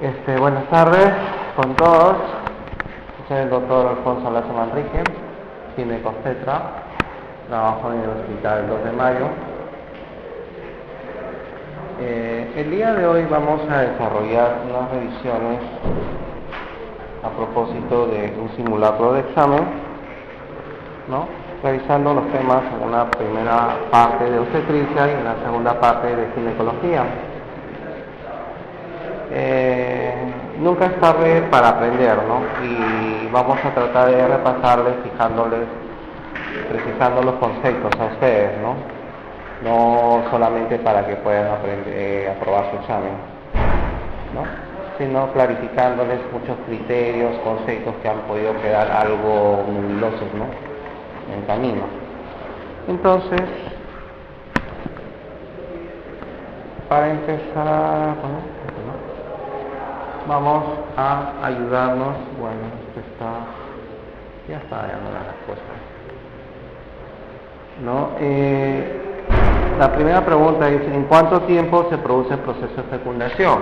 Buenas tardes con todos. Soy el doctor Alfonso Lazo Manrique, ginecobstetra, trabajo en el Hospital 2 de Mayo. El día de hoy vamos a desarrollar unas revisiones a propósito de un simulacro de examen, ¿no? Revisando los temas en una primera parte de obstetricia y en la segunda parte de ginecología. Nunca es tarde para aprender, ¿no? Y vamos a tratar de repasarles, precisando los conceptos a ustedes, ¿no? No solamente para que puedan aprobar su examen, ¿no? Sino clarificándoles muchos criterios, conceptos que han podido quedar algo nebulosos, ¿no? En el camino. Entonces, para empezar, vamos a ayudarnos. Bueno, ya está dando la respuesta, ¿no? La primera pregunta es: ¿en cuánto tiempo se produce el proceso de fecundación?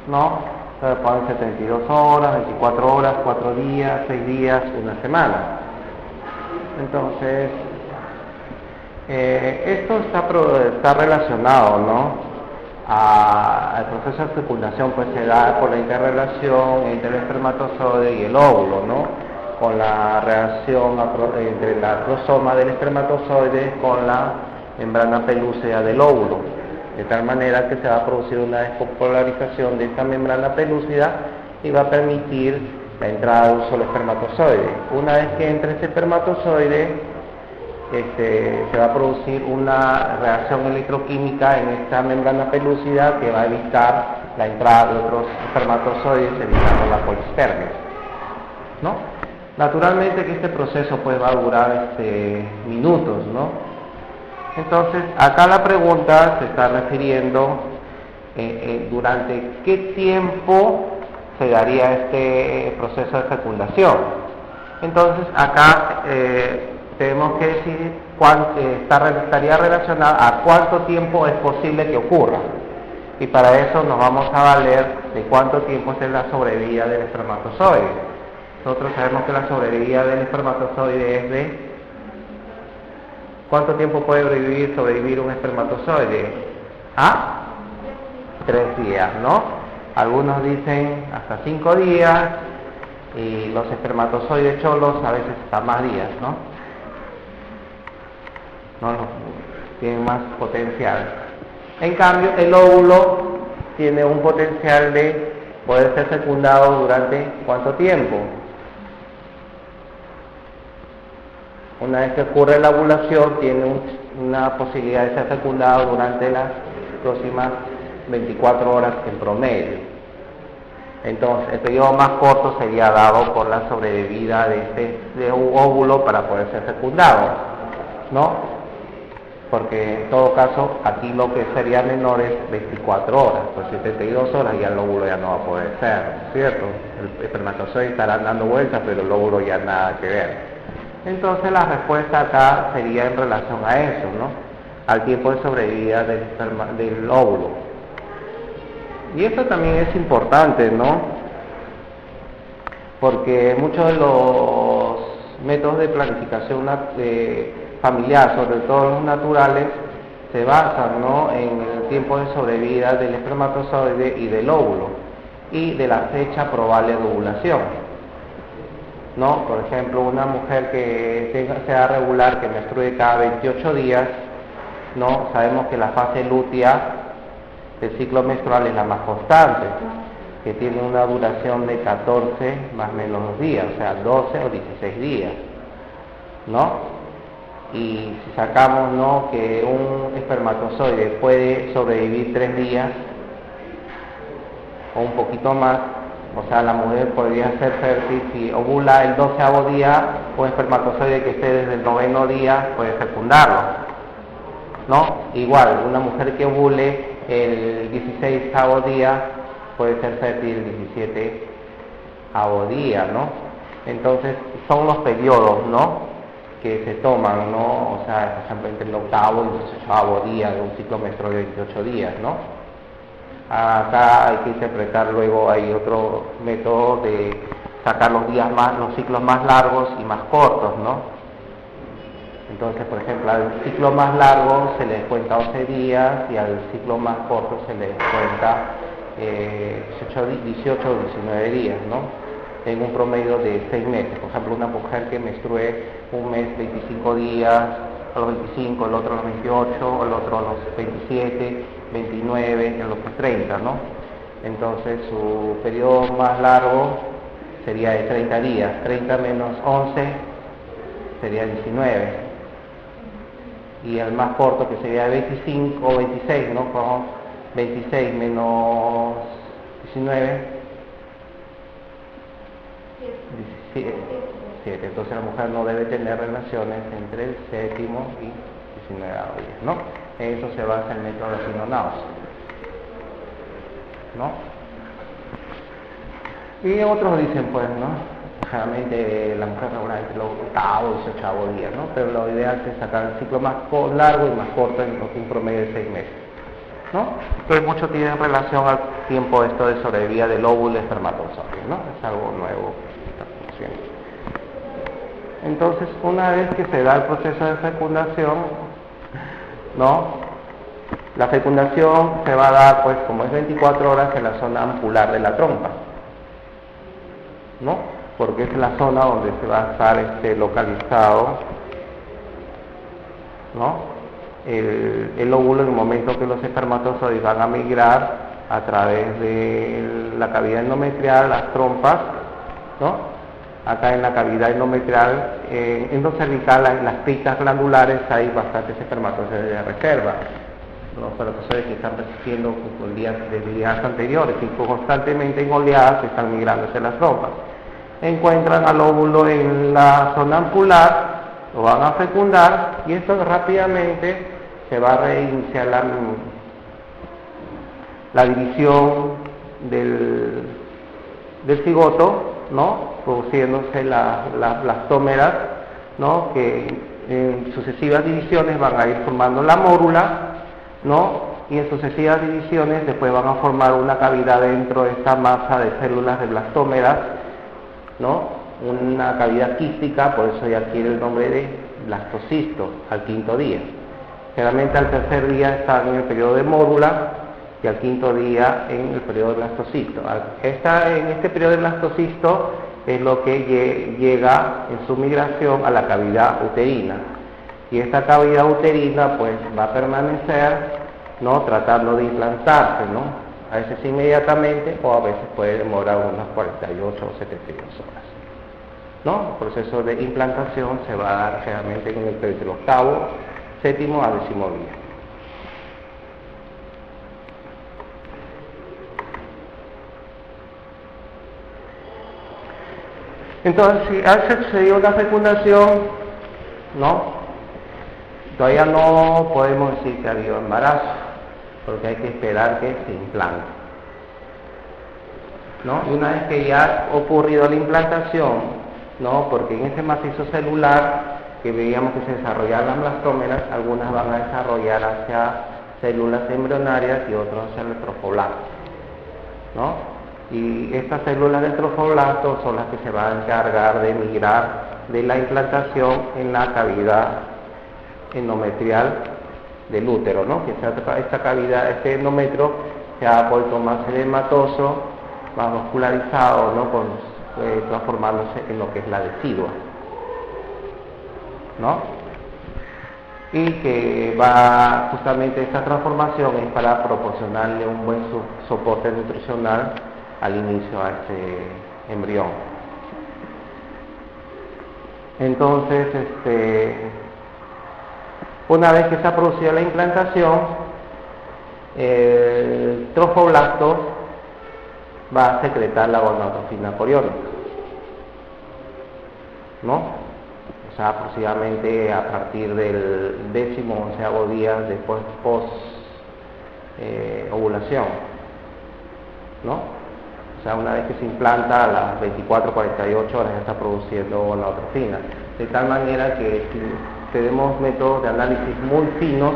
¿No? Se ponen 72 horas, 24 horas, 4 días, 6 días, una semana. Entonces, esto está relacionado, ¿no? El proceso de fecundación pues se da por la interrelación entre el espermatozoide y el óvulo, ¿no? Con la reacción entre la crosoma del espermatozoide con la membrana pelúcida del óvulo, de tal manera que se va a producir una despolarización de esta membrana pelúcida y va a permitir la entrada de un solo espermatozoide. Una vez que entre este espermatozoide, se va a producir una reacción electroquímica en esta membrana pelúcida que va a evitar la entrada de otros espermatozoides, evitando la polispermia, ¿no? Naturalmente que este proceso pues va a durar minutos, ¿no? Entonces, acá la pregunta se está refiriendo durante qué tiempo se daría este proceso de fecundación. Entonces, acá tenemos que decir estaría relacionado a cuánto tiempo es posible que ocurra. Y para eso nos vamos a valer de cuánto tiempo es la sobrevida del espermatozoide. Nosotros sabemos que la sobrevida del espermatozoide es de... ¿Cuánto tiempo puede sobrevivir un espermatozoide? 3 días, ¿no? Algunos dicen hasta 5 días, y los espermatozoides cholos a veces hasta más días, ¿no? Tienen más potencial. En cambio, el óvulo tiene un potencial de poder ser fecundado durante ¿cuánto tiempo? Una vez que ocurre la ovulación, tiene una posibilidad de ser fecundado durante las próximas 24 horas en promedio. Entonces, el periodo más corto sería dado por la sobrevida de un óvulo para poder ser fecundado, ¿no? Porque en todo caso, aquí lo que sería menor es 24 horas, pues 72 horas ya el óvulo ya no va a poder ser, ¿cierto? El espermatozoide estará dando vueltas, pero el óvulo ya nada que ver. Entonces la respuesta acá sería en relación a eso, ¿no? Al tiempo de sobrevida del óvulo. Y esto también es importante, ¿no? Porque muchos de los métodos de planificación familiar, sobre todo los naturales, se basan, ¿no?, en el tiempo de sobrevida del espermatozoide y del óvulo y de la fecha probable de ovulación, ¿no? Por ejemplo, una mujer que sea regular, que menstrue cada 28 días, ¿no? Sabemos que la fase lútea del ciclo menstrual es la más constante, que tiene una duración de 14 más o menos 2 días, o sea, 12 o 16 días, ¿no? Y si sacamos, ¿no?, que un espermatozoide puede sobrevivir 3 días o un poquito más, o sea, la mujer podría ser fértil si ovula el 12º día, un espermatozoide que esté desde el 9º día puede fecundarlo, ¿no? Igual, una mujer que ovule el 16º día puede ser fértil el 17º día, ¿no? Entonces, son los periodos, ¿no?, que se toman, ¿no? O sea, por ejemplo, entre el 8º y el 18º día de un ciclo menstrual de 28 días, ¿no? Acá hay que interpretar, luego hay otro método de sacar los ciclos más largos y más cortos, ¿no? Entonces, por ejemplo, al ciclo más largo se le cuenta 11 días y al ciclo más corto se le cuenta 18 o 19 días, ¿no? En un promedio de 6 meses. Por ejemplo, una mujer que menstrue un mes 25 días, a los 25, el otro a los 28, el otro a los 27, 29, a los 30, ¿no? Entonces, su periodo más largo sería de 30 días. 30 menos 11 sería 19. Y el más corto, que sería 25 o 26, ¿no? Como 26 menos 19, 17. Entonces la mujer no debe tener relaciones entre el séptimo y 19 días, ¿no? Eso se basa en el método de Sinonaos, ¿no? Y otros dicen, pues, ¿no? Generalmente la mujer regularmente los 8º y 18º días, ¿no? Pero lo ideal es sacar el ciclo más largo y más corto en un promedio de 6 meses, ¿no? Entonces mucho tiene relación al tiempo esto de sobrevida del óvulo espermatozoide, ¿no? Es algo nuevo que está haciendo. Entonces, una vez que se da el proceso de fecundación, ¿no? La fecundación se va a dar, pues, como es 24 horas, en la zona ampular de la trompa, ¿no? Porque es la zona donde se va a estar localizado, ¿no? El óvulo, en el momento que los espermatozoides van a migrar a través de la cavidad endometrial, las trompas, ¿no? Acá en la cavidad endometrial, endocervical, en las pistas glandulares hay bastantes espermatozoides de reserva. Los espermatozoides que están resistiendo de días anteriores y constantemente en oleadas están migrando hacia las trompas. Encuentran al óvulo en la zona ampular, lo van a fecundar y esto rápidamente se va a reiniciar la división del cigoto, ¿no? Produciéndose las tómeras, ¿no? Que en sucesivas divisiones van a ir formando la mórula, ¿no? Y en sucesivas divisiones después van a formar una cavidad dentro de esta masa de células de blastómeras, ¿no? Una cavidad quística, por eso ya adquiere el nombre de blastocisto al 5.º día. Generalmente al 3.er día está en el periodo de mórula y al 5.º día en el periodo de blastocisto. En este periodo de blastocisto es lo que llega en su migración a la cavidad uterina. Y esta cavidad uterina pues va a permanecer, ¿no? Tratando de implantarse, ¿no? A veces inmediatamente o a veces puede demorar unas 48 o 72 horas, ¿no? El proceso de implantación se va a dar generalmente en el 8º, 7º a 10.º día. Entonces, si ha sucedido una fecundación, ¿no? Todavía no podemos decir que ha habido embarazo, porque hay que esperar que se implante, ¿no? Y una vez que ya ha ocurrido la implantación, ¿no? Porque en ese macizo celular que veíamos que se desarrollaban las blastómeras, algunas van a desarrollar hacia células embrionarias y otras hacia el trofoblasto, ¿no? Y estas células del trofoblasto son las que se van a encargar de migrar de la implantación en la cavidad endometrial del útero, ¿no? Que esta cavidad, este endometrio se ha vuelto más edematoso, más vascularizado, ¿no? Transformándose en lo que es la decidua, ¿no? Y que va, justamente esta transformación es para proporcionarle un buen soporte nutricional al inicio a este embrión. Entonces, una vez que se ha producido la implantación, el trofoblasto va a secretar la gonadotropina coriónica, ¿no? O sea, aproximadamente a partir del 10º, 11º día después post ovulación, ¿no? O sea, una vez que se implanta, a las 24, 48 horas ya está produciendo gonadotropina, de tal manera que si tenemos métodos de análisis muy finos,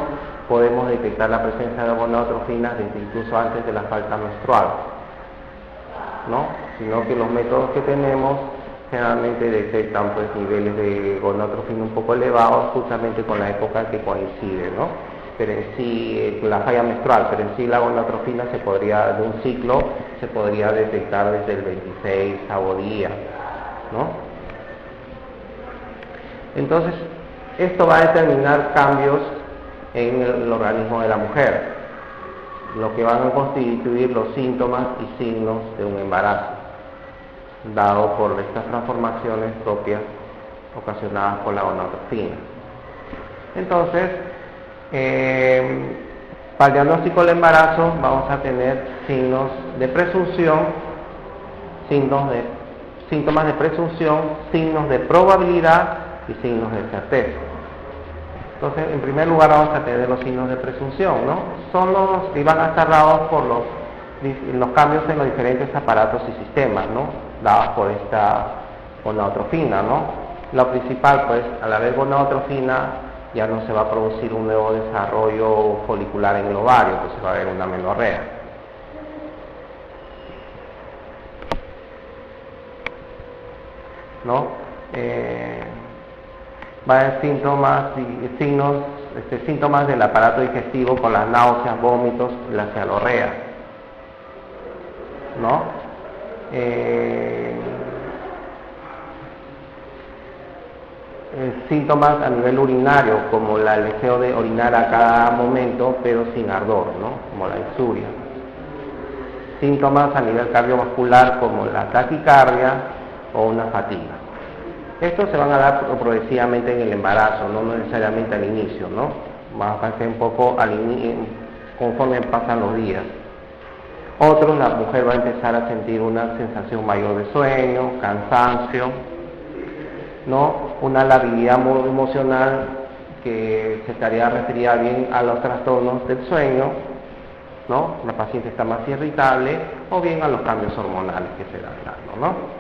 podemos detectar la presencia de gonadotrofinas desde incluso antes de la falta menstrual, ¿no? Sino que los métodos que tenemos generalmente detectan pues niveles de gonadotrofina un poco elevados justamente con la época que coincide, ¿no? Pero en sí, la falla menstrual, pero en sí la gonadotrofina de un ciclo se podría detectar desde el 26º día, ¿no? Entonces, esto va a determinar cambios en el organismo de la mujer, lo que van a constituir los síntomas y signos de un embarazo, dado por estas transformaciones propias ocasionadas por la gonadotrofina. Entonces, para el diagnóstico del embarazo vamos a tener signos de presunción, síntomas de presunción, signos de probabilidad y signos de certeza. Entonces, en primer lugar vamos a tener los signos de presunción, ¿no? Son los que van a estar dados por los cambios en los diferentes aparatos y sistemas, ¿no? Dados por esta gonadotrofina, ¿no? Lo principal, pues, al haber gonadotrofina, ya no se va a producir un nuevo desarrollo folicular en el ovario, pues va a haber una amenorrea. ¿No? Va a haber síntomas del aparato digestivo con las náuseas, vómitos y la cialorrea, ¿no? Síntomas a nivel urinario, como el deseo de orinar a cada momento, pero sin ardor, ¿no? Como la insuria. Síntomas a nivel cardiovascular, como la taquicardia o una fatiga. Estos se van a dar progresivamente en el embarazo, no necesariamente al inicio, ¿no? Va a pasar un poco conforme pasan los días. Otros, la mujer va a empezar a sentir una sensación mayor de sueño, cansancio, ¿no? Una labilidad muy emocional que se estaría referida bien a los trastornos del sueño, ¿no? La paciente está más irritable, o bien a los cambios hormonales que se dan dando, ¿no?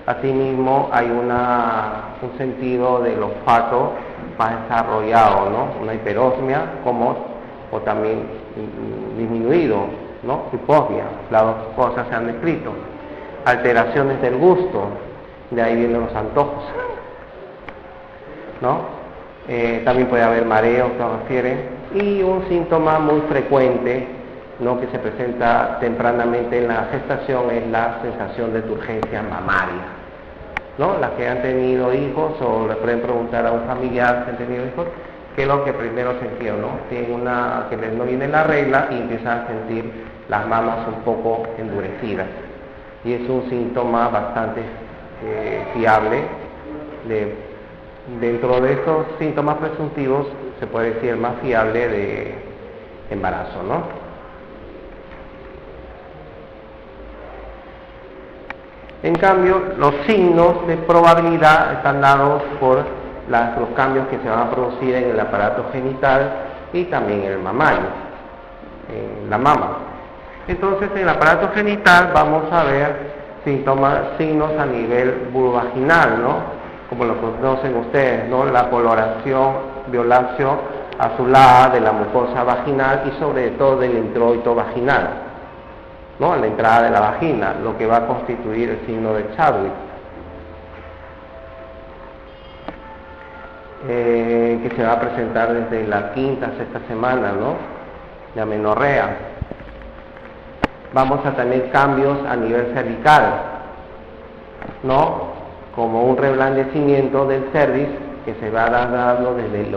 Asimismo, hay un sentido del olfato más desarrollado, ¿no? Una hiperosmia, o también disminuido, ¿no? Hiposmia, las dos cosas se han descrito. Alteraciones del gusto, de ahí vienen los antojos, ¿no? También puede haber mareos, se refiere, y un síntoma muy frecuente, ¿no? Que se presenta tempranamente en la gestación es la sensación de turgencia mamaria, ¿no? Las que han tenido hijos o le pueden preguntar a un familiar que han tenido hijos, qué es lo que primero sintieron, ¿no? Tienen que no viene la regla y empiezan a sentir las mamas un poco endurecidas, y es un síntoma bastante fiable. Dentro de estos síntomas presuntivos se puede decir el más fiable de embarazo, ¿no? En cambio, los signos de probabilidad están dados por los cambios que se van a producir en el aparato genital y también en el mamario, en la mama. Entonces, en el aparato genital vamos a ver signos a nivel vulvovaginal, ¿no? Como lo conocen ustedes, ¿no? La coloración violáceo azulada de la mucosa vaginal y sobre todo del introito vaginal, ¿no? A la entrada de la vagina, lo que va a constituir el signo de Chadwick, que se va a presentar desde la quinta, sexta semana, ¿no? De amenorrea. Vamos a tener cambios a nivel cervical, ¿no? Como un reblandecimiento del cervix que se va dando desde el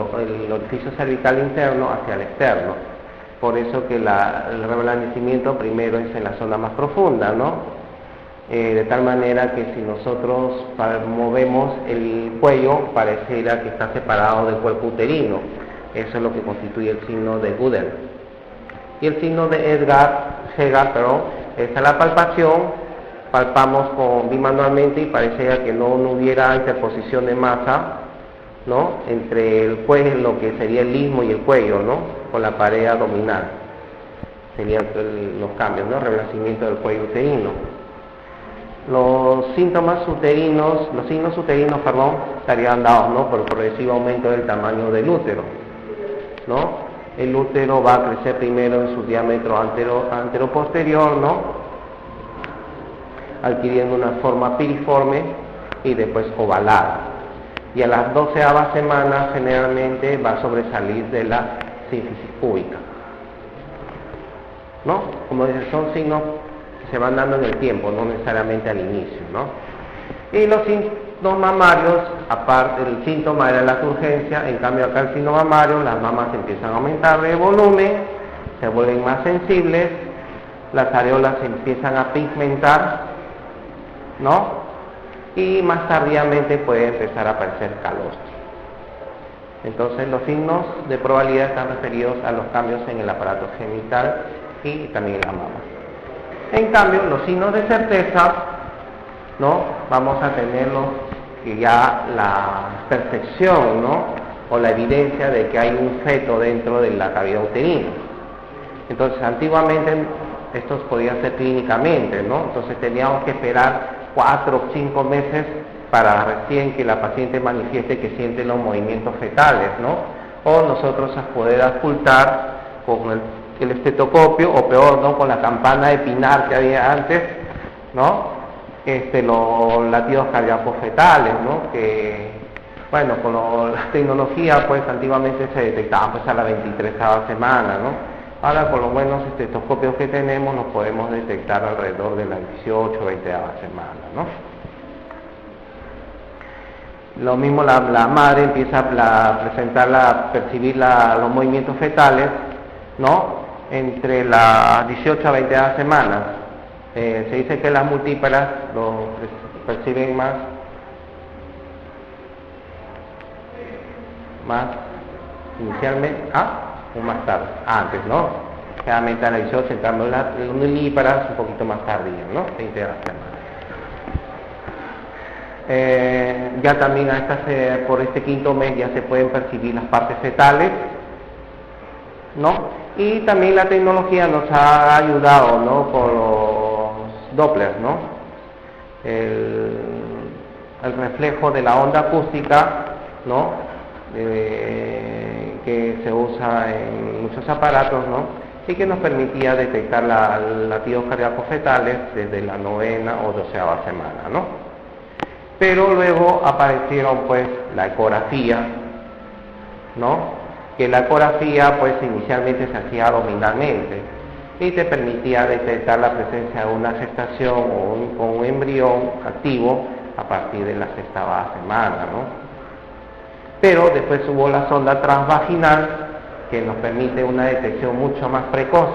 orificio cervical interno hacia el externo. Por eso que el reblandecimiento primero es en la zona más profunda, ¿no? De tal manera que si nosotros movemos el cuello, pareciera que está separado del cuerpo uterino. Eso es lo que constituye el signo de Guder. Y el signo de Hegar, esta es la palpación. Palpamos bimanualmente y pareciera que no hubiera interposición de masa, ¿no? Entre el cuello, lo que sería el istmo y el cuello, ¿no? Con la pared abdominal. Serían los cambios, ¿no? Reblandecimiento del cuello uterino. Los signos uterinos, estarían dados, ¿no? Por el progresivo aumento del tamaño del útero, ¿no? el útero va a crecer primero en su diámetro antero-posterior, ¿no? Adquiriendo una forma piriforme y después ovalada. Y a las 12ª semana generalmente va a sobresalir de la sínfisis púbica, ¿no? Como dicen, son signos que se van dando en el tiempo, no necesariamente al inicio, ¿no? Y los signos mamarios, aparte del síntoma era la turgencia, en cambio acá el signo mamario, las mamas empiezan a aumentar de volumen, se vuelven más sensibles, las areolas se empiezan a pigmentar, ¿no? Y más tardíamente puede empezar a aparecer calostro. Entonces los signos de probabilidad están referidos a los cambios en el aparato genital y también en la mama. En cambio, los signos de certeza, ¿no? Vamos a tenerlos que ya la percepción, ¿no? O la evidencia de que hay un feto dentro de la cavidad uterina. Entonces, antiguamente estos podían ser clínicamente, ¿no? Entonces teníamos que esperar 4 o 5 meses para recién que la paciente manifieste que siente los movimientos fetales, ¿no? O nosotros a poder ocultar con el estetoscopio, o peor, ¿no? Con la campana de Pinar que había antes, ¿no? Los latidos cardíacos fetales, ¿no? Que, bueno, con la tecnología, pues antiguamente se detectaban pues a la 23ª semana, ¿no? Ahora con los buenos estetoscopios que tenemos nos podemos detectar alrededor de las 18 o 20ª semana, ¿no? Lo mismo la madre empieza a percibir los movimientos fetales, ¿no? Entre las 18 a 20ª semanas. Se dice que las multíparas lo perciben más inicialmente, o más tarde, antes, ¿no? Generalmente a las 18, en cambio las unilíparas un poquito más tardía, ¿no? 20 de la semana. Ya también por este 5º mes ya se pueden percibir las partes fetales, ¿no? Y también la tecnología nos ha ayudado, ¿no? Con los Doppler, ¿no? El reflejo de la onda acústica, ¿no? Que se usa en muchos aparatos, ¿no? Y que nos permitía detectar latidos cardíacos fetales desde la 9ª o 12ª semana, ¿no? Pero luego aparecieron pues la ecografía, ¿no? Que la ecografía pues inicialmente se hacía abdominalmente y te permitía detectar la presencia de una gestación o un embrión activo a partir de la 6ª semana, ¿no? Pero después hubo la sonda transvaginal que nos permite una detección mucho más precoz,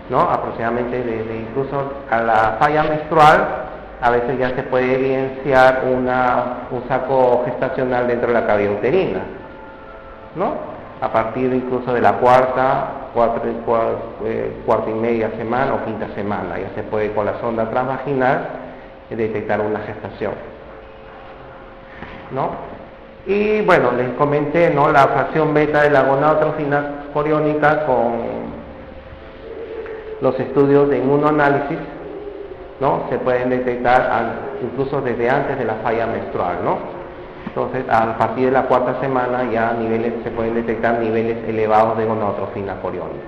¿no? Aproximadamente desde incluso a la falla menstrual, a veces ya se puede evidenciar un saco gestacional dentro de la cavidad uterina, ¿no? A partir incluso de la cuarta y media semana o 5ª semana, ya se puede con la sonda transvaginal detectar una gestación, ¿no? Y bueno, les comenté, ¿no? La fracción beta de la gonadotrofina coriónica con los estudios de inmunoanálisis, ¿no? Se pueden detectar incluso desde antes de la falla menstrual, ¿no? Entonces, a partir de la 4ª semana ya se pueden detectar niveles elevados de gonadotrofina coriónica,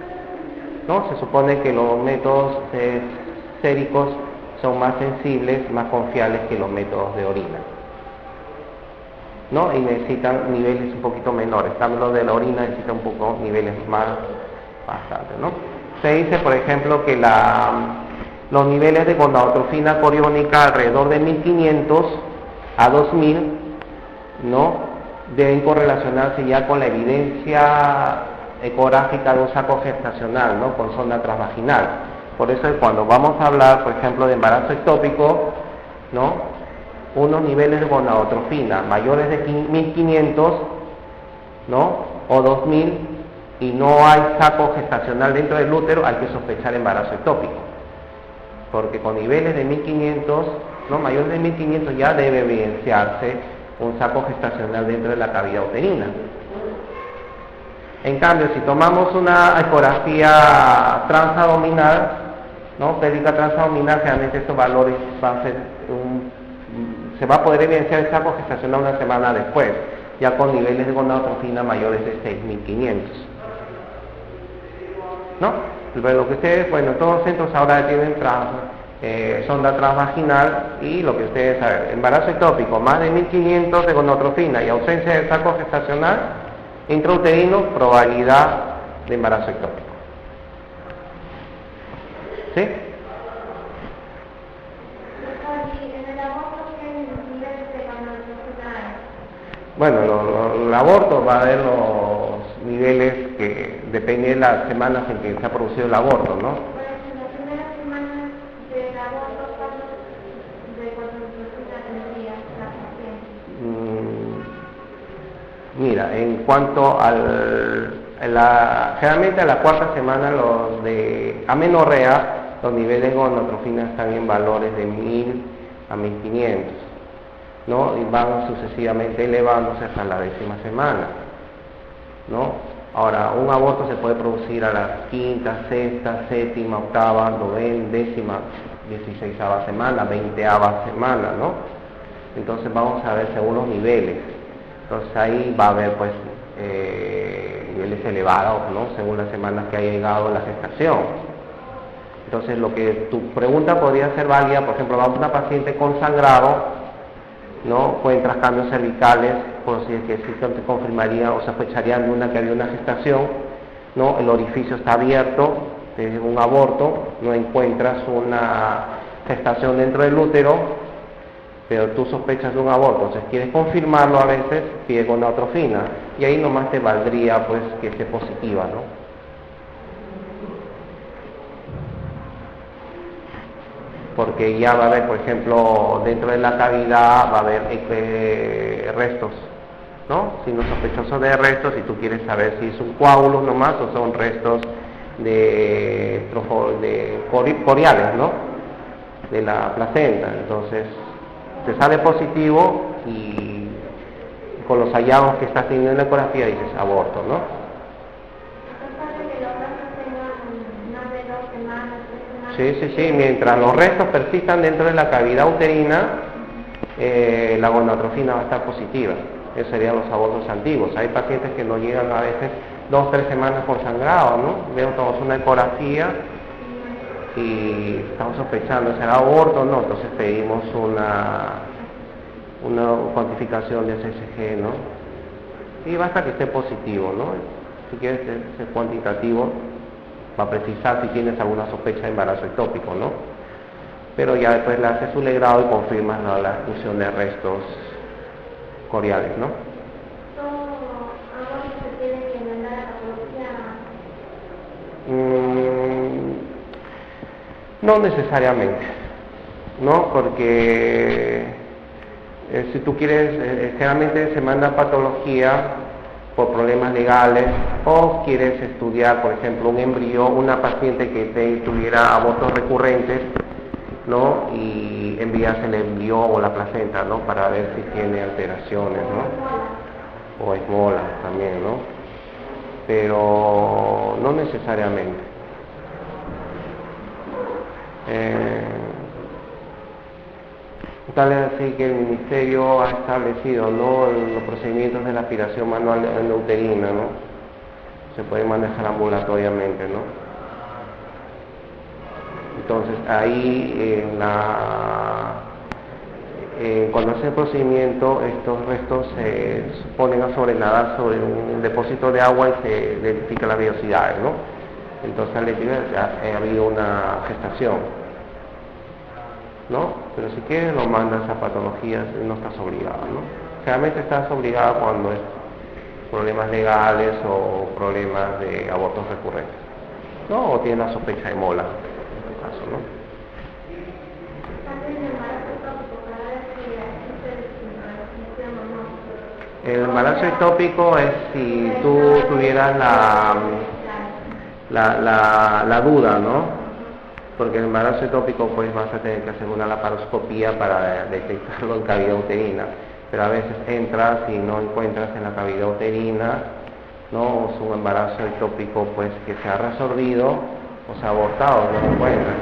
¿no? Se supone que los métodos séricos son más sensibles, más confiables que los métodos de orina, ¿no? Y necesitan niveles un poquito menores. También los de la orina necesitan un poco niveles bastante, ¿no? Se dice, por ejemplo, que los niveles de gonadotrofina coriónica alrededor de 1500 a 2000, ¿no? Deben correlacionarse ya con la evidencia ecográfica de un saco gestacional, ¿no? Con sonda transvaginal. Por eso cuando vamos a hablar, por ejemplo, de embarazo ectópico, ¿no? Unos niveles de gonadotrofina mayores de 1500, ¿no? O 2000, y no hay saco gestacional dentro del útero, hay que sospechar embarazo ectópico. Porque con niveles de 1500, ¿no? Mayores de 1500 ya debe evidenciarse un saco gestacional dentro de la cavidad uterina. En cambio, si tomamos una ecografía transabdominal, ¿no? Pélvica transabdominal, generalmente estos valores van a ser se va a poder evidenciar el saco gestacional una semana después, ya con niveles de gonadotrofina mayores de 6500, ¿no? Lo que ustedes, bueno, todos los centros ahora tienen sonda transvaginal y lo que ustedes saben, embarazo ectópico, más de 1500 de gonotrofina y ausencia de saco gestacional intrauterino, probabilidad de embarazo ectópico. ¿Sí? Bueno, el aborto va a haber los niveles que depende de las semanas en que se ha producido el aborto, ¿no? Las primeras semanas del aborto, de cuando tendría la paciente. Mira, en cuanto generalmente a la cuarta semana los de amenorrea, los niveles de gonotrofina están en valores de 1000 a 1500, ¿no? Y van sucesivamente elevándose hasta la 10ª semana, ¿no? Ahora, un aborto se puede producir a la 5ª, 6ª, 7ª, 8ª, 9ª, 10ª, 16ª semana, 20ª semana, ¿no? Entonces vamos a ver según los niveles. Entonces ahí va a haber pues niveles elevados, ¿no? Según las semanas que haya llegado la gestación. Entonces lo que tu pregunta podría ser válida, por ejemplo, va una paciente con sangrado, ¿no? Encuentras cambios cervicales, por si es que sí te confirmaría o sospecharían que había una gestación, ¿no? El orificio está abierto, es un aborto, no encuentras una gestación dentro del útero, pero tú sospechas de un aborto, entonces quieres confirmarlo a veces, pide gonotrofina, y ahí nomás te valdría pues que esté positiva, ¿no? Porque ya va a haber, por ejemplo, dentro de la cavidad va a haber restos, ¿no? Signo sospechoso de restos, y tú quieres saber si es un coágulo nomás o son restos coriales, ¿no? De la placenta. Entonces, te sale positivo y con los hallazgos que estás teniendo en la ecografía dices aborto, ¿no? Sí, mientras los restos persistan dentro de la cavidad uterina, la gonotrofina va a estar positiva. Esos serían los abortos antiguos. Hay pacientes que no llegan a veces 2 o 3 semanas con sangrado, ¿no? Vemos una ecografía y estamos sospechando, ¿será aborto o no? Entonces pedimos una cuantificación de SSG, ¿no? Y basta que esté positivo, ¿no? Si quieres ser cuantitativo, va a precisar si tienes alguna sospecha de embarazo ectópico, ¿no? Pero ya después le haces su legrado y confirmas la exclusión de restos coriales, ¿no? ¿Algo se tiene que enmendar a la patología? No necesariamente, ¿no? Porque si tú quieres, generalmente se manda patología por problemas legales, o quieres estudiar, por ejemplo, un embrión, una paciente que tuviera abortos recurrentes, ¿no? Y envías el embrión o la placenta, ¿no? Para ver si tiene alteraciones, ¿no? O esmolas también, ¿no? Pero no necesariamente. Tal es así que el Ministerio ha establecido, ¿no?, los procedimientos de la aspiración manual endouterina, ¿no? Se puede manejar ambulatoriamente, ¿no? Entonces ahí cuando hace el procedimiento, estos restos se ponen a sobrenadar sobre un depósito de agua y se identifica las velocidades, ¿no? Entonces al decir ha habido una gestación, ¿no? Pero si quieres lo mandas a patologías y no estás obligado, ¿no? Generalmente estás obligado cuando es problemas legales o problemas de abortos recurrentes, ¿no? O tienes la sospecha de mola, en tu caso, ¿no? El embarazo ectópico es si tú tuvieras la duda, ¿no? Porque el embarazo ectópico pues vas a tener que hacer una laparoscopía para detectarlo en cavidad uterina, pero a veces entras y no encuentras en la cavidad uterina, ¿no? O es un embarazo ectópico pues que se ha resorbido o se ha abortado, no lo encuentras.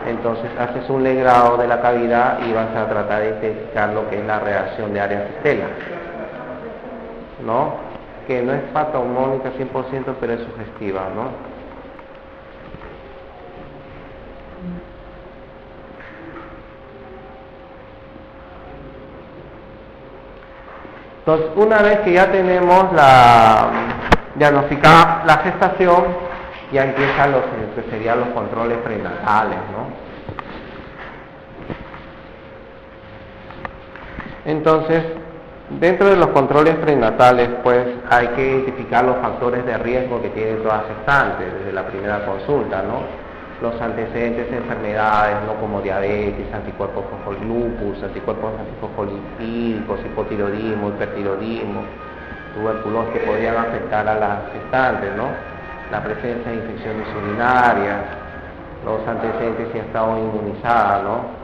Entonces haces un legrado de la cavidad y vas a tratar de identificar lo que es la reacción de área cistela, ¿no? Que no es patognomónica 100%, pero es sugestiva, ¿no? Entonces, una vez que ya tenemos diagnosticada la gestación, ya empiezan lo que serían los controles prenatales, ¿no? Entonces, dentro de los controles prenatales, pues hay que identificar los factores de riesgo que tienen todas gestantes desde la primera consulta, ¿no? Los antecedentes de enfermedades, ¿no? Como diabetes, anticuerpos lupus, anticuerpos antifosfolipídicos, hipotiroidismo, hipertiroidismo, tuberculosis que podrían afectar a las gestantes, ¿no? La presencia de infecciones urinarias, los antecedentes si ha estado inmunizada, ¿no?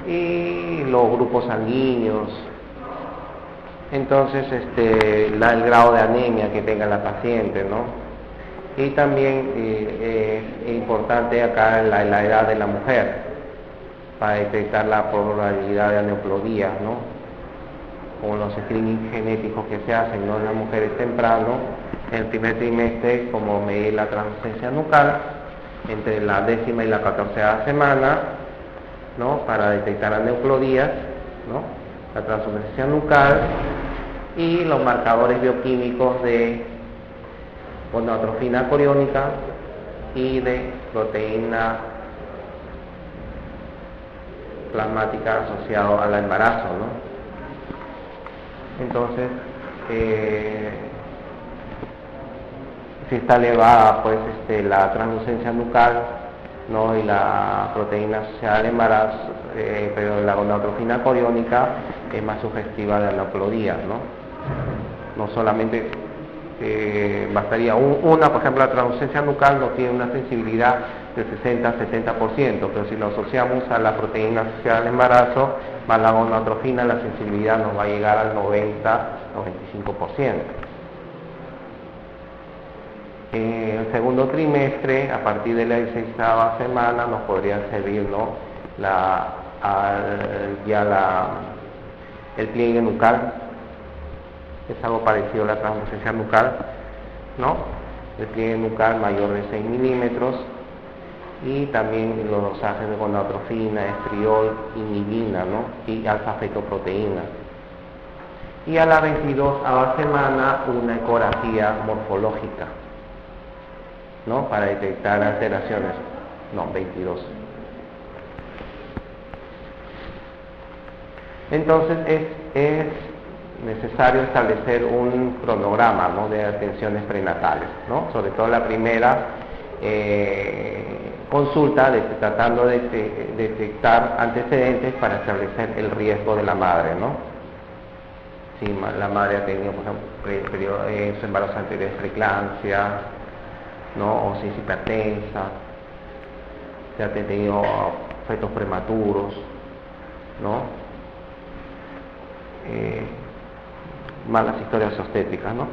Y los grupos sanguíneos. Entonces, el grado de anemia que tenga la paciente, ¿no? Y también es importante acá la edad de la mujer para detectar la probabilidad de aneuploidías, ¿no? Con los screenings genéticos que se hacen, ¿no? En las mujeres temprano, en el primer trimestre, como medir la translucencia nucal entre la 10ª y la 14ª semana, ¿no? Para detectar aneuploidías, ¿no? La translucencia nucal y los marcadores bioquímicos de gonadotrofina coriónica y de proteína plasmática asociado al embarazo, ¿no? Entonces, si está elevada, pues la translucencia nucal, ¿no? Y la proteína asociada al embarazo, pero la gonadotrofina coriónica es más sugestiva de aneuploidías, ¿no? No solamente bastaría una, por ejemplo, la translucencia nucal no tiene una sensibilidad del 60-70%, pero si lo asociamos a la proteína asociada al embarazo, más la gonadotrofina, la sensibilidad nos va a llegar al 90-95%. En el segundo trimestre, a partir de la 16ª semana, nos podría servir, ¿no? El pliegue nucal. Es algo parecido a la translucencia nucal, ¿no? El pliegue nucal mayor de 6 milímetros y también los dosajes de gonadotrofina, estriol, inhibina, ¿no? Y alfa-fetoproteína. Y a la 22ª semana una ecografía morfológica, ¿no? Para detectar alteraciones. No, 22. Entonces es necesario establecer un cronograma, ¿no? De atenciones prenatales, ¿no? Sobre todo la primera consulta, tratando de detectar antecedentes para establecer el riesgo de la madre, ¿no? Si la madre ha tenido, por ejemplo, su embarazo anterior es preeclampsia, ¿no? O si es hipertensa, si ha tenido fetos prematuros, ¿no? Malas historias obstétricas, ¿no?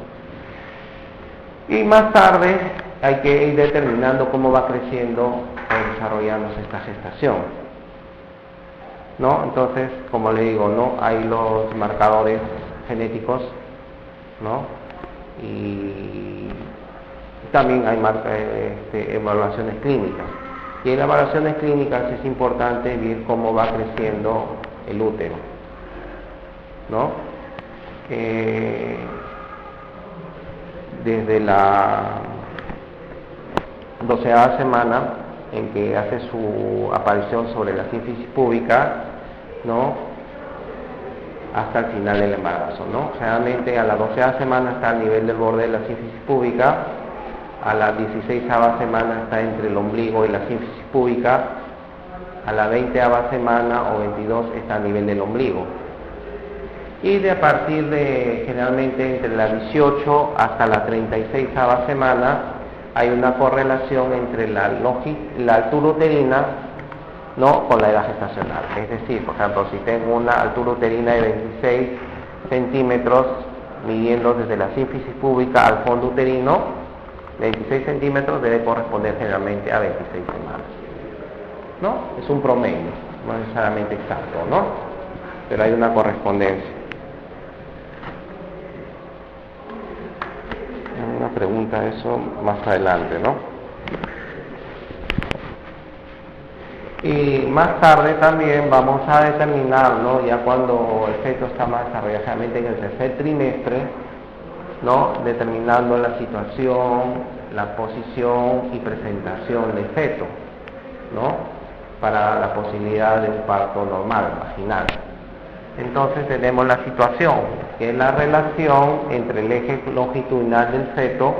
Y más tarde hay que ir determinando cómo va creciendo o desarrollándose esta gestación, ¿no? Entonces, como le digo, ¿no? Hay los marcadores genéticos, ¿no? Y también hay evaluaciones clínicas. Y en las evaluaciones clínicas es importante ver cómo va creciendo el útero, ¿no? Desde la 12ª semana en que hace su aparición sobre la sínfisis púbica, ¿no? Hasta el final del embarazo, ¿no? Generalmente a la 12ª semana está al nivel del borde de la sínfisis púbica, a la 16ª semana está entre el ombligo y la sínfisis púbica, a la 20ª semana o 22 está a nivel del ombligo. Y de a partir de, generalmente entre la 18 hasta la 36ª semana, hay una correlación entre la altura uterina, ¿no? Con la edad gestacional. Es decir, por ejemplo, si tengo una altura uterina de 26 centímetros, midiendo desde la sínfisis púbica al fondo uterino, 26 centímetros debe corresponder generalmente a 26 semanas, ¿no? Es un promedio, no necesariamente exacto, ¿no? Pero hay una correspondencia. Una pregunta eso más adelante, ¿no? Y más tarde también vamos a determinar, ¿no? Ya cuando el feto está más desarrollado, realmente en el tercer trimestre, ¿no? Determinando la situación, la posición y presentación del feto, ¿no? Para la posibilidad de un parto normal, vaginal. Entonces tenemos la situación, que es la relación entre el eje longitudinal del feto,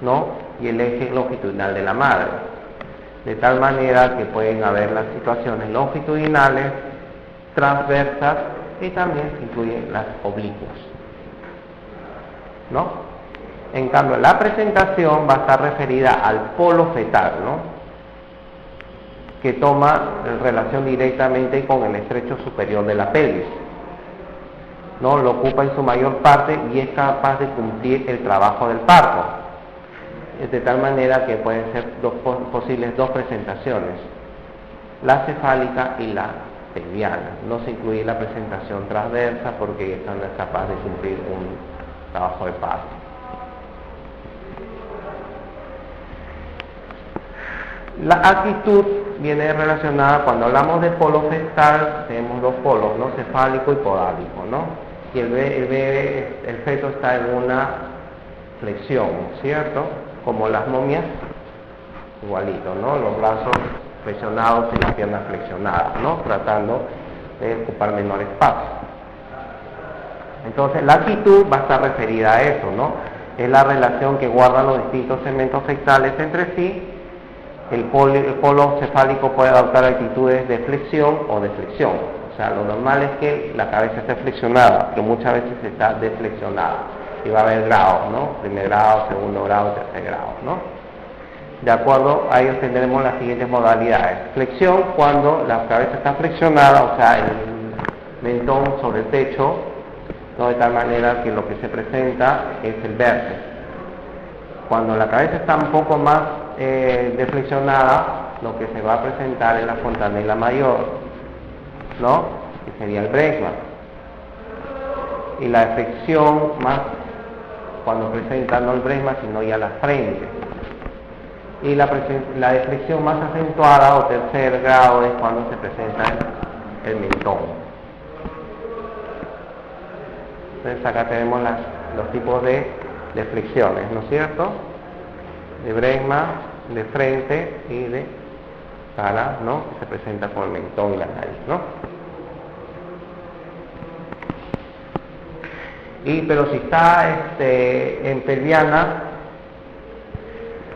¿no? Y el eje longitudinal de la madre. De tal manera que pueden haber las situaciones longitudinales, transversas y también se incluyen las oblicuas, ¿no? En cambio, la presentación va a estar referida al polo fetal, ¿no? Que toma relación directamente con el estrecho superior de la pelvis, ¿no? Lo ocupa en su mayor parte y es capaz de cumplir el trabajo del parto. De tal manera que pueden ser posibles dos presentaciones, la cefálica y la pelviana. No se incluye la presentación transversa porque esta no es capaz de cumplir un trabajo de parto. La actitud viene relacionada, cuando hablamos de polo fetal, tenemos dos polos, ¿no? Cefálico y podálico, ¿no? Y el feto está en una flexión, ¿cierto? Como las momias, igualito, ¿no? Los brazos flexionados y las piernas flexionadas, ¿no? Tratando de ocupar menor espacio. Entonces, la actitud va a estar referida a eso, ¿no? Es la relación que guardan los distintos segmentos fectales entre sí. El polo cefálico puede adoptar actitudes de flexión o de flexión. O sea, lo normal es que la cabeza esté flexionada, pero muchas veces está deflexionada. Y va a haber grados, ¿no? Primer grado, segundo grado, tercer grado, ¿no? De acuerdo a ellos tendremos las siguientes modalidades. Flexión, cuando la cabeza está flexionada, o sea, el mentón sobre el pecho, ¿no? De tal manera que lo que se presenta es el vértice. Cuando la cabeza está un poco más deflexionada, lo que se va a presentar es la fontanela mayor, ¿no? Que sería el bregma. Y la flexión más cuando presenta no el bregma, sino ya la frente. Y la deflexión más acentuada o tercer grado es cuando se presenta el mentón. Entonces acá tenemos los tipos de flexiones, ¿no es cierto? De bregma, de frente y de cara, ¿no? Se presenta con el mentón y la nariz, ¿no? Pero si está en pelviana,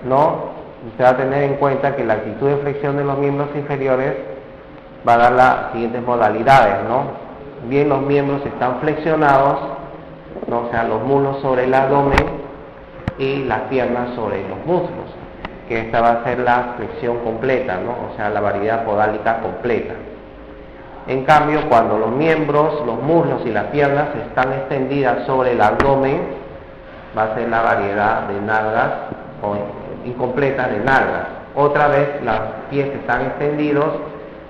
¿no? Se va a tener en cuenta que la actitud de flexión de los miembros inferiores va a dar las siguientes modalidades, ¿no? Bien, los miembros están flexionados, ¿no? O sea, los muslos sobre el abdomen y las piernas sobre los muslos, que esta va a ser la flexión completa, ¿no? O sea, la variedad podálica completa. En cambio, cuando los miembros, los muslos y las piernas están extendidas sobre el abdomen, va a ser la variedad de nalgas o incompleta de nalgas. Otra vez, los pies están extendidos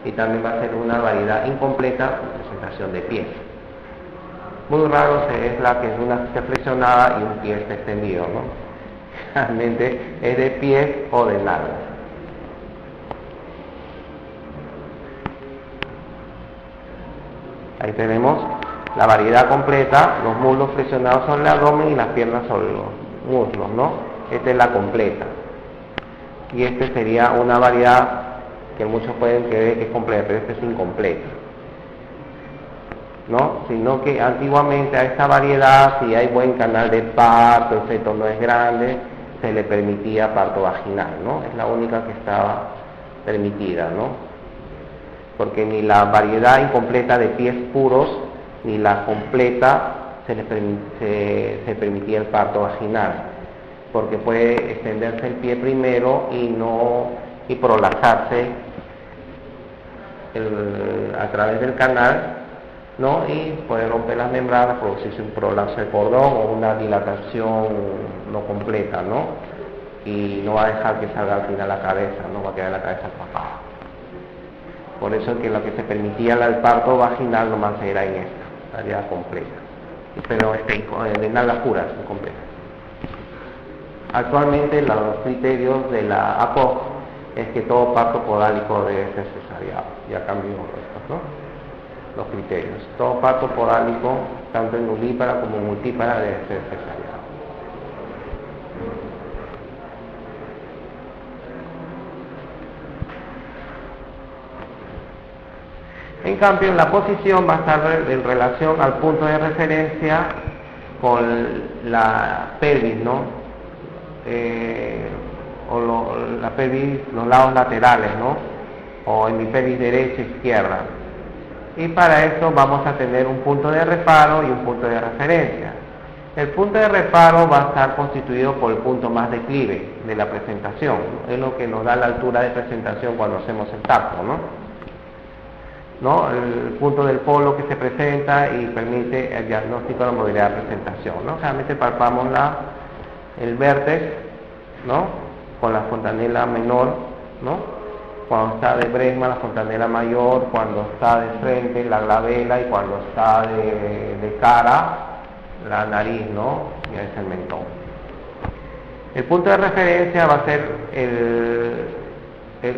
y también va a ser una variedad incompleta de presentación de pies. Muy raro es la que es una esté flexionada y un pie está extendido, ¿no? Realmente es de pies o de nalgas. Ahí tenemos la variedad completa, los muslos flexionados sobre el abdomen y las piernas sobre los muslos, ¿no? Esta es la completa. Y este sería una variedad que muchos pueden creer que es completa, pero esta es incompleta, ¿no? Sino que antiguamente a esta variedad, si hay buen canal de parto, el feto no es grande, se le permitía parto vaginal, ¿no? Es la única que estaba permitida, ¿no? Porque ni la variedad incompleta de pies puros, ni la completa se permitía el parto vaginal, porque puede extenderse el pie primero y prolapsarse a través del canal, ¿no? Y puede romper las membranas, producirse un prolapso del cordón o una dilatación no completa, ¿no? Y no va a dejar que salga al final la cabeza, no va a quedar la cabeza tapada. Por eso es que lo que se permitía el parto vaginal nomás era en esta, variedad completa. Pero de nalgas puras, incompleta. Actualmente los criterios de la APOC es que todo parto podálico debe ser cesariado. Ya cambió esto, ¿no? Los criterios. Todo parto podálico, tanto en nulípara como en multípara, debe ser cesariado. En cambio, la posición va a estar en relación al punto de referencia con la pelvis, ¿no? La pelvis, los lados laterales, ¿no? O en mi pelvis derecha e izquierda. Y para eso vamos a tener un punto de reparo y un punto de referencia. El punto de reparo va a estar constituido por el punto más declive de la presentación, ¿no? Es lo que nos da la altura de presentación cuando hacemos el tacto, ¿no? El punto del polo que se presenta y permite el diagnóstico de la movilidad de presentación, ¿no? Realmente palpamos el vértex, ¿no? Con la fontanela menor, ¿no? Cuando está de Bregman, la fontanela mayor, cuando está de frente, la glabela, y cuando está de cara, la nariz, ¿no? Y es el mentón. El punto de referencia va a ser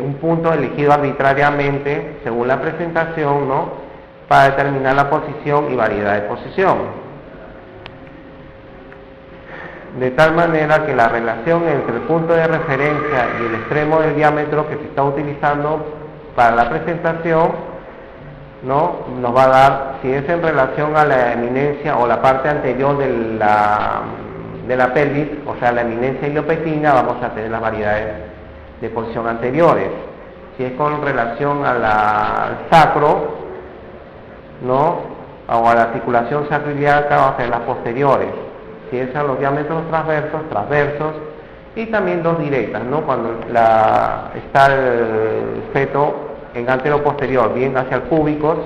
un punto elegido arbitrariamente según la presentación, ¿no? Para determinar la posición y variedad de posición. De tal manera que la relación entre el punto de referencia y el extremo del diámetro que se está utilizando para la presentación, ¿no? Nos va a dar, si es en relación a la eminencia o la parte anterior de la pelvis, o sea, la eminencia iliopetina, vamos a tener las variedades de posición anteriores. Si es con relación al sacro, ¿no? O a la articulación sacroiliaca, va a ser las posteriores. Si es a los diámetros transversos, y también dos directas, ¿no? Cuando está el feto en antero-posterior, bien hacia el púbicos,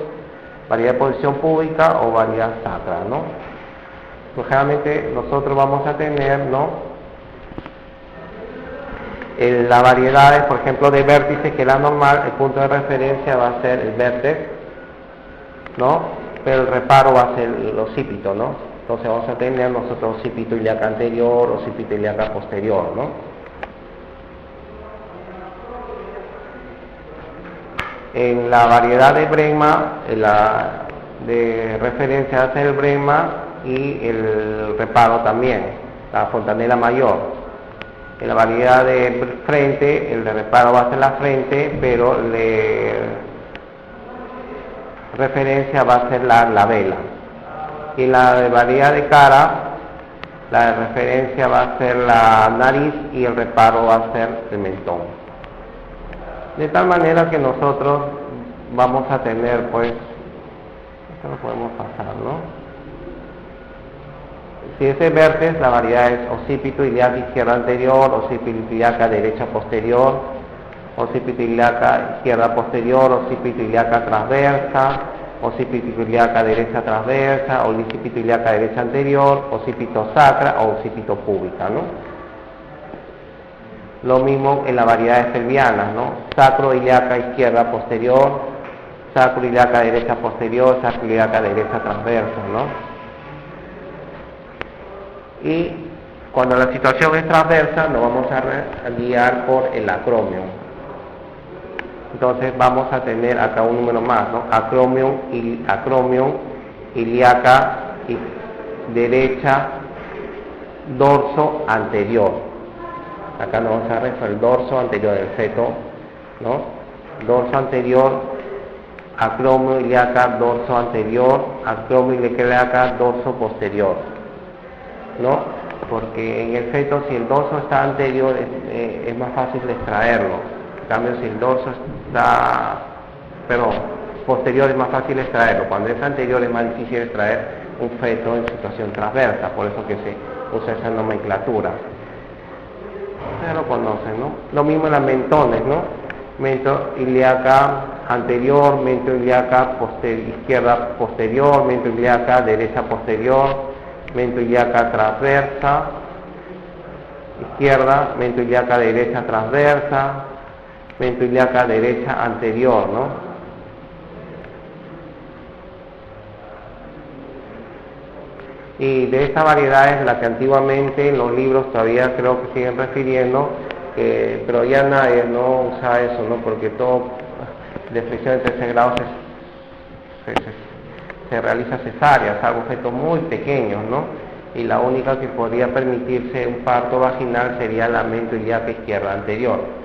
variedad de posición púbica o variedad sacra, ¿no? Pues generalmente nosotros vamos a tener, ¿no? La variedad, por ejemplo, de vértices, que la normal, el punto de referencia va a ser el vértex, ¿no? Pero el reparo va a ser el occipito, ¿no? Entonces vamos a tener nosotros occipito ilíaca anterior, occipito ilíaca posterior, ¿no? En la variedad de Bregman, de referencia va a ser el Bregman y el reparo también, la fontanela mayor. En la variedad de frente, el de reparo va a ser la frente, pero de referencia va a ser la vela. Y la de variedad de cara, la de referencia va a ser la nariz y el reparo va a ser el mentón. De tal manera que nosotros vamos a tener, pues, esto lo podemos pasar, ¿no? Si ese vértex, la variedad es occipito ilíaca izquierda anterior, occipito ilíaca derecha posterior, occipito ilíaca izquierda posterior, occipito ilíaca transversa, occipito ilíaca derecha transversa, occipito ilíaca derecha anterior, occipito sacra o occipito púbica, ¿no? Lo mismo en las variedades pelvianas, ¿no? Sacro ilíaca izquierda posterior, sacro ilíaca derecha posterior, sacro ilíaca derecha transversa, ¿no? Y cuando la situación es transversa, nos vamos a guiar por el acromion. Entonces vamos a tener acá un número más, ¿no? Acromion ilíaca derecha, dorso anterior. Acá nos vamos a ver el dorso anterior del feto, ¿no? Dorso anterior, acromio ilíaca, dorso anterior, acromio ilíaca, dorso posterior, ¿no? Porque en el feto, si el dorso está anterior, es más fácil de extraerlo. En cambio, si el dorso está, posterior, es más fácil extraerlo. Cuando es anterior, es más difícil extraer un feto en situación transversa, por eso que se usa esa nomenclatura. Ustedes lo conocen, ¿no? Lo mismo en las mentones, ¿no? Mento ilíaca anterior, mento ilíaca izquierda posterior, mento ilíaca derecha posterior, mento ilíaca transversa, izquierda, mento ilíaca derecha transversa, mento ilíaca derecha anterior, ¿no? Y de esta variedad es la que antiguamente en los libros todavía creo que siguen refiriendo pero ya nadie no usa eso, ¿no? Porque todo de flexión de tercer grado se realiza cesárea, es algo objetos muy pequeños, ¿no? Y la única que podría permitirse un parto vaginal sería la mento ilíaca izquierda anterior.